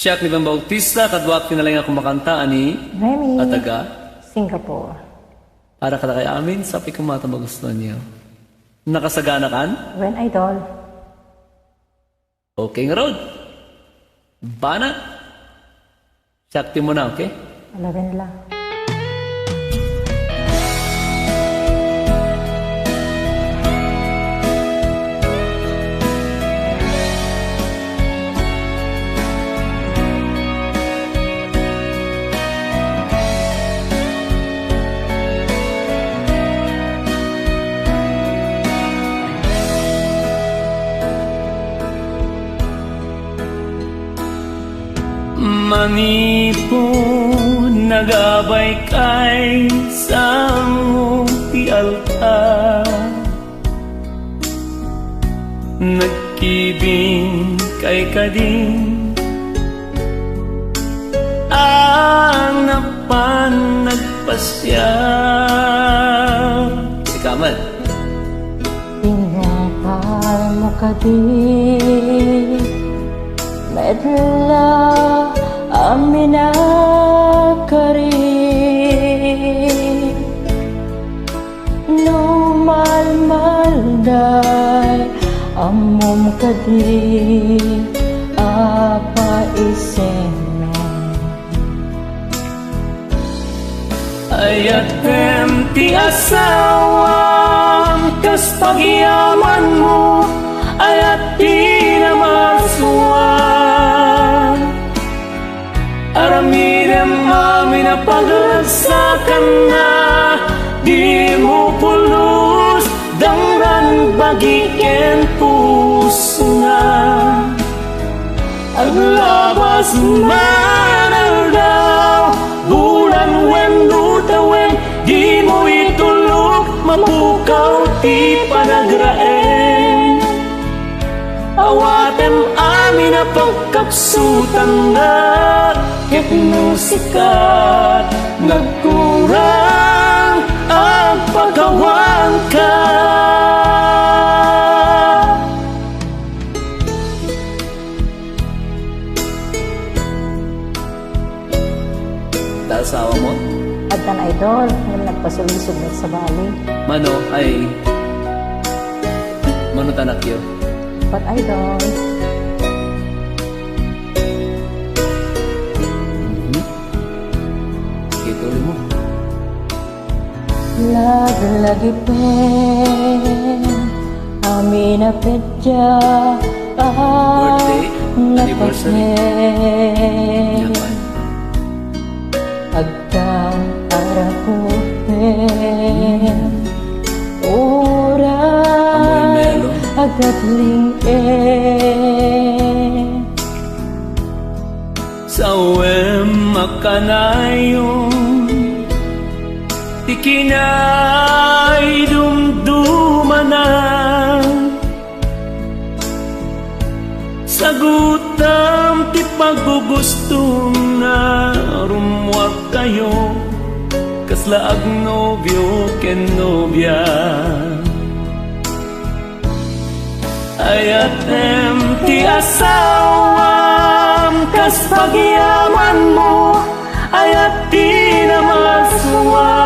Siya ni Bang Bautista, kadwat kinalang akong makanta ani Remy, Ataga. Singapore. Para kada kay amin, sabi ko mata magustuhan niyo. Nakasagana kan? When Idol. Okay nga road. Bana. Sakti mo na, okay? 11 lang. Manipon nagabay kay sa ti alta, nagkibing kay kading ang napan nagpasya. Sikaman. Pinapal mo ka di medla amina kari no malmalday amom kadi apa iseno Ayatem ti asawam kas pagyaman mo ayat di na masuwan. Aramidem amin na pagagsakan na di mo pulos dangran bagiken puso na. Aglabas manal daw bulan wen lutawen di mo itulog mapukaw ti panagraen. Awatem amin na pagkapsutan na ket no sikat nagkurang ang pagkawan ka. Asawa mo? Adtan Idol, nang nagpasulisog sa bali. Mano ay Mano tanak yo. But Idol, Ituloy mo. lagi pen amin na pedya Birthday, anniversary. Yan ba? agdang arapupen ora Amoy melo. agatling Sa uwem makanayon ikinay dumdumanan sagutam ti paggugustong na rumuwag kayo kaslaag nobyo ken nobya. Ayatem ti asawam kas pagyaman mo ayat di na masuwan.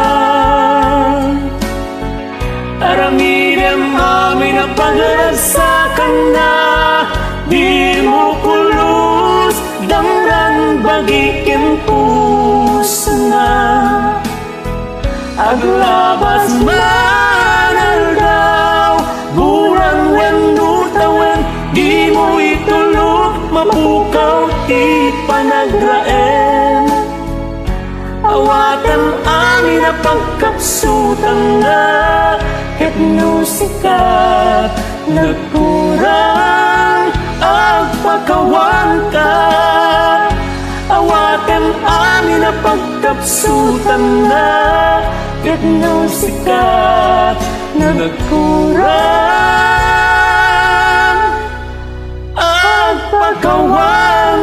Aramidem amin na pagarasakan na di mo pulos dangran bagiken puso na. Aglabas manal daw bulan wen lutawen di mo itulog mapukaw ti panagraen. Awatem amin na pagkapsutan na ket no sikat nagkurang ang pagkawan ka. Awatem amin na pagkapsutan na ket no sikat nagkurang ang pagkawan